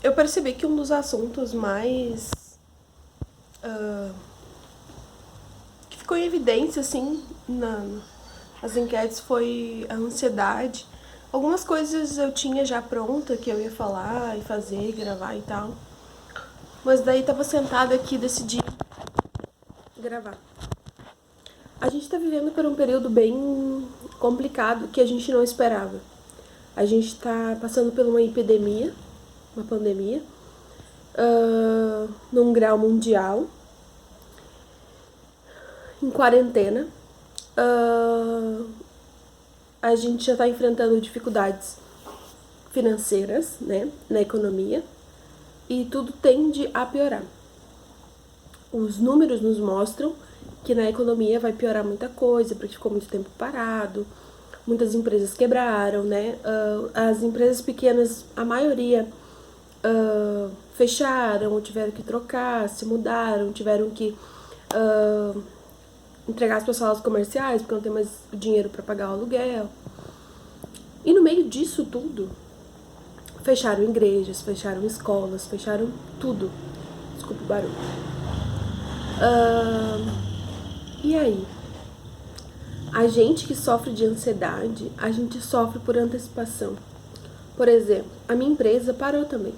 Eu percebi que um dos assuntos mais que ficou em evidência, assim, nas enquetes foi a ansiedade. Algumas coisas eu tinha já pronta que eu ia falar e fazer, gravar e tal. Mas daí tava sentada aqui e decidi gravar. A gente tá vivendo por um período bem complicado que a gente não esperava. A gente tá passando por uma epidemia, uma pandemia, num grau mundial, em quarentena. A gente já está enfrentando dificuldades financeiras, né, na economia, e tudo tende a piorar. Os números nos mostram que na economia vai piorar muita coisa, porque ficou muito tempo parado, muitas empresas quebraram, né? As empresas pequenas, a maioria fecharam, ou tiveram que trocar, se mudaram, tiveram que entregar as suas salas comerciais, porque não tem mais dinheiro para pagar o aluguel. E no meio disso tudo, fecharam igrejas, fecharam escolas, fecharam tudo. Desculpa o barulho. E aí? A gente que sofre de ansiedade, a gente sofre por antecipação. Por exemplo, a minha empresa parou também.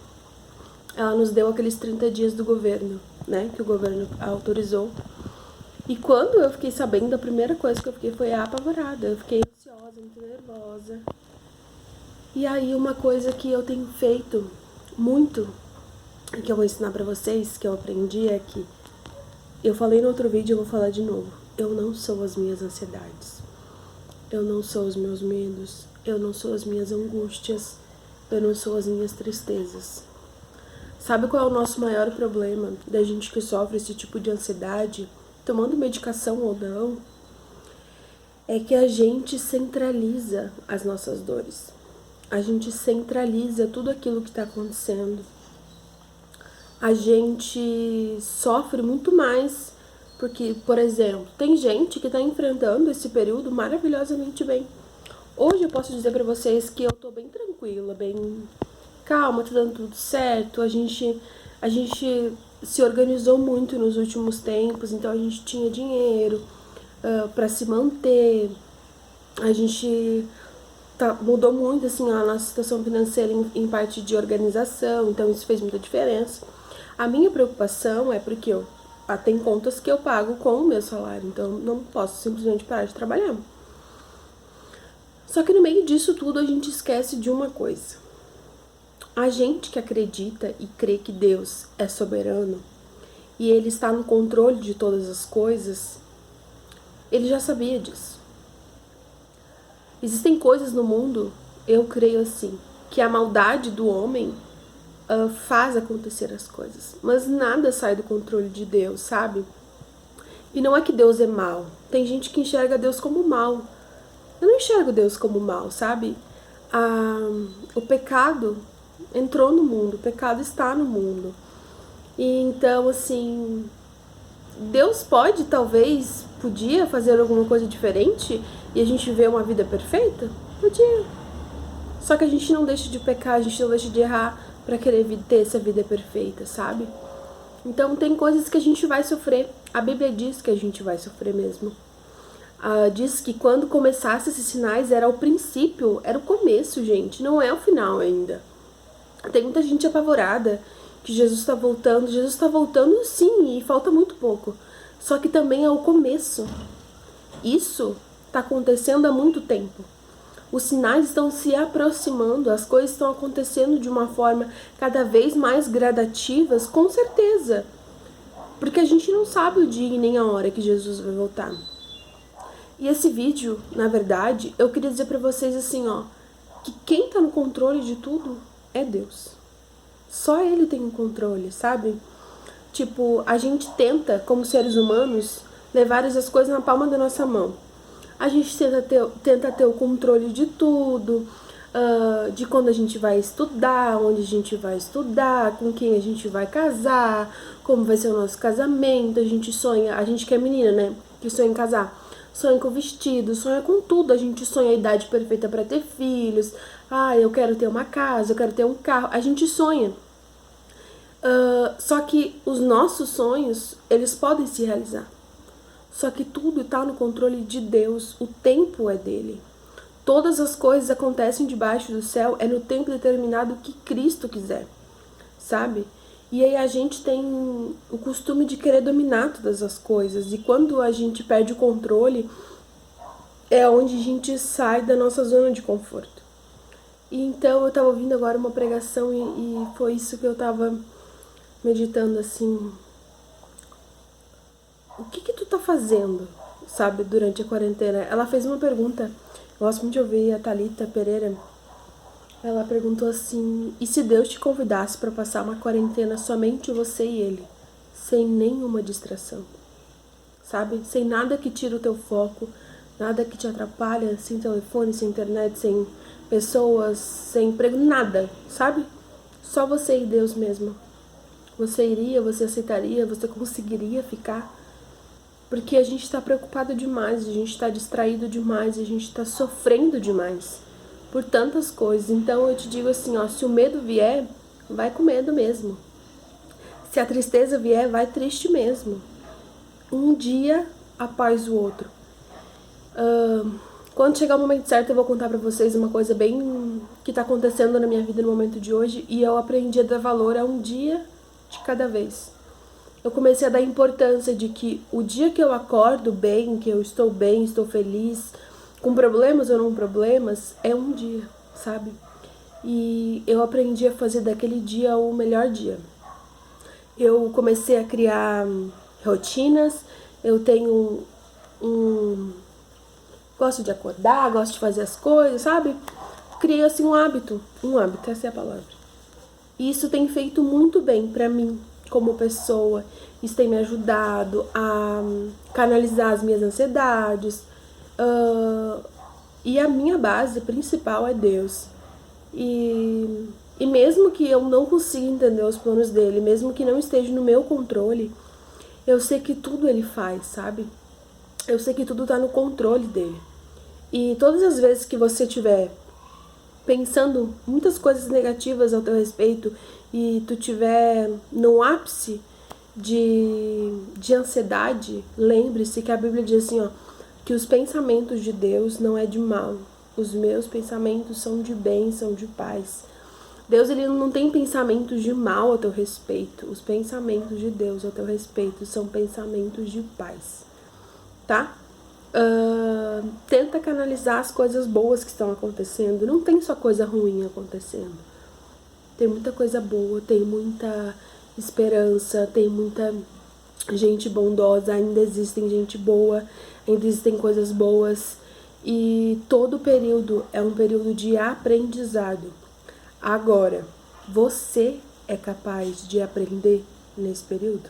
Ela nos deu aqueles 30 dias do governo, né? Que o governo autorizou. E quando eu fiquei sabendo, a primeira coisa que eu fiquei foi apavorada. Eu fiquei ansiosa, muito nervosa. E aí uma coisa que eu tenho feito muito, e que eu vou ensinar pra vocês, que eu aprendi, é que eu falei no outro vídeo e eu vou falar de novo. Eu não sou as minhas ansiedades. Eu não sou os meus medos. Eu não sou as minhas angústias. Eu não sou as minhas tristezas. Sabe qual é o nosso maior problema da gente que sofre esse tipo de ansiedade, tomando medicação ou não? É que a gente centraliza as nossas dores. A gente centraliza tudo aquilo que está acontecendo. A gente sofre muito mais, porque, por exemplo, tem gente que está enfrentando esse período maravilhosamente bem. Hoje eu posso dizer para vocês que eu tô bem tranquila, bem calma, tá dando tudo certo. A gente se organizou muito nos últimos tempos, então a gente tinha dinheiro para se manter. A gente mudou muito assim a nossa situação financeira em parte de organização, então isso fez muita diferença. A minha preocupação é porque tem contas que eu pago com o meu salário, então não posso simplesmente parar de trabalhar. Só que no meio disso tudo a gente esquece de uma coisa. A gente que acredita e crê que Deus é soberano e Ele está no controle de todas as coisas, Ele já sabia disso. Existem coisas no mundo, eu creio assim, que a maldade do homem faz acontecer as coisas. Mas nada sai do controle de Deus, sabe? E não é que Deus é mal. Tem gente que enxerga Deus como mal. Eu não enxergo Deus como mal, sabe? O pecado entrou no mundo, o pecado está no mundo. E então, assim, Deus podia fazer alguma coisa diferente e a gente vê uma vida perfeita? Podia. Só que a gente não deixa de pecar, a gente não deixa de errar pra querer ter essa vida perfeita, sabe? Então tem coisas que a gente vai sofrer. A Bíblia diz que a gente vai sofrer mesmo. Diz que quando começasse esses sinais era o princípio, era o começo, gente, não é o final ainda. Tem muita gente apavorada que Jesus está voltando. Jesus está voltando sim, e falta muito pouco. Só que também é o começo. Isso está acontecendo há muito tempo. Os sinais estão se aproximando, as coisas estão acontecendo de uma forma cada vez mais gradativas, com certeza. Porque a gente não sabe o dia e nem a hora que Jesus vai voltar. E esse vídeo, na verdade, eu queria dizer pra vocês assim, ó, que quem tá no controle de tudo é Deus. Só Ele tem o controle, sabe? Tipo, a gente tenta, como seres humanos, levar essas coisas na palma da nossa mão. A gente tenta ter o controle de tudo, de quando a gente vai estudar, onde a gente vai estudar, com quem a gente vai casar, como vai ser o nosso casamento. A gente sonha, a gente que é menina, né, que sonha em casar, sonha com vestido, sonha com tudo. A gente sonha a idade perfeita para ter filhos. Eu quero ter uma casa, eu quero ter um carro. A gente sonha. Só que os nossos sonhos, eles podem se realizar. Só que tudo está no controle de Deus, o tempo é dele. Todas as coisas acontecem debaixo do céu, é no tempo determinado que Cristo quiser, sabe? E aí a gente tem o costume de querer dominar todas as coisas, e quando a gente perde o controle, é onde a gente sai da nossa zona de conforto. E então eu tava ouvindo agora uma pregação e foi isso que eu tava meditando, assim, o que tu tá fazendo, sabe, durante a quarentena? Ela fez uma pergunta, eu gosto muito de ouvir a Thalita Pereira. Ela perguntou assim: e se Deus te convidasse para passar uma quarentena somente você e ele, sem nenhuma distração, sabe? Sem nada que tire o teu foco, nada que te atrapalha, sem telefone, sem internet, sem pessoas, sem emprego, nada, sabe? Só você e Deus mesmo. Você iria, você aceitaria, você conseguiria ficar? Porque a gente está preocupado demais, a gente está distraído demais, a gente está sofrendo demais por tantas coisas. Então eu te digo assim, ó, se o medo vier, vai com medo mesmo. Se a tristeza vier, vai triste mesmo. Um dia após o outro. Quando chegar o momento certo, eu vou contar pra vocês uma coisa bem que tá acontecendo na minha vida no momento de hoje, e eu aprendi a dar valor a um dia de cada vez. Eu comecei a dar importância de que o dia que eu acordo bem, que eu estou bem, estou feliz, com problemas ou não problemas, é um dia, sabe? E eu aprendi a fazer daquele dia o melhor dia. Eu comecei a criar rotinas, eu tenho gosto de acordar, gosto de fazer as coisas, sabe? Criei assim um hábito, essa é a palavra. E isso tem feito muito bem pra mim como pessoa. Isso tem me ajudado a canalizar as minhas ansiedades. E a minha base principal é Deus. E mesmo que eu não consiga entender os planos dele, mesmo que não esteja no meu controle, eu sei que tudo ele faz, sabe? Eu sei que tudo tá no controle dele. E todas as vezes que você tiver pensando muitas coisas negativas ao teu respeito e tu tiver no ápice de ansiedade, lembre-se que a Bíblia diz assim, ó, que os pensamentos de Deus não é de mal. Os meus pensamentos são de bem, são de paz. Deus, ele não tem pensamentos de mal a teu respeito. Os pensamentos de Deus a teu respeito são pensamentos de paz, tá? Tenta canalizar as coisas boas que estão acontecendo. Não tem só coisa ruim acontecendo. Tem muita coisa boa, tem muita esperança, tem muita gente bondosa, ainda existe gente boa, ainda existem coisas boas. E todo período é um período de aprendizado. Agora, você é capaz de aprender nesse período?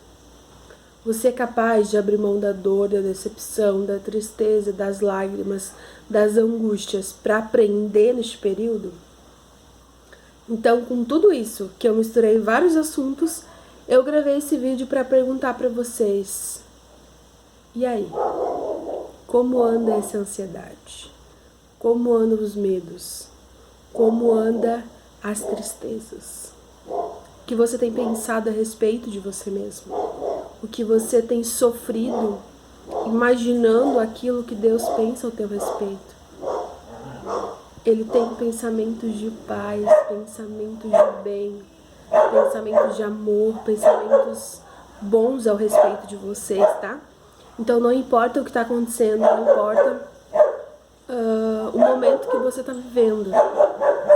Você é capaz de abrir mão da dor, da decepção, da tristeza, das lágrimas, das angústias para aprender neste período? Então, com tudo isso, que eu misturei vários assuntos, eu gravei esse vídeo para perguntar para vocês: e aí? Como anda essa ansiedade? Como andam os medos? Como anda as tristezas? O que você tem pensado a respeito de você mesmo? O que você tem sofrido imaginando aquilo que Deus pensa ao teu respeito? Ele tem pensamentos de paz, pensamentos de bem, pensamentos de amor, pensamentos bons ao respeito de vocês, tá? Então não importa o que está acontecendo, não importa o momento que você está vivendo,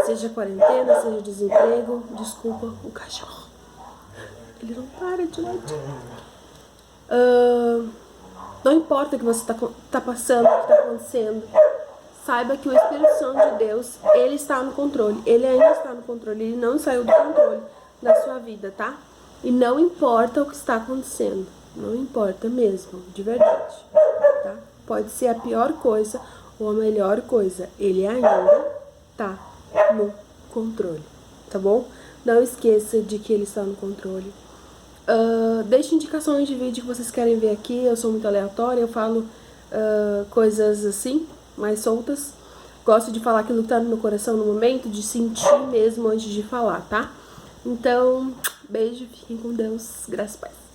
seja quarentena, seja desemprego. Desculpa, o cachorro, ele não para de latir. Não importa o que você tá passando, o que está acontecendo, saiba que o Espírito Santo de Deus, ele está no controle, ele ainda está no controle, ele não saiu do controle da sua vida, tá? E não importa o que está acontecendo, não importa mesmo, de verdade, tá? Pode ser a pior coisa ou a melhor coisa, ele ainda tá no controle, tá bom? Não esqueça de que ele está no controle. Deixe indicações de vídeo que vocês querem ver aqui. Eu sou muito aleatória, eu falo coisas assim, mais soltas. Gosto de falar aquilo que tá no meu coração no momento, de sentir mesmo antes de falar, tá? Então, Beijo, fiquem com Deus. Graças a Deus.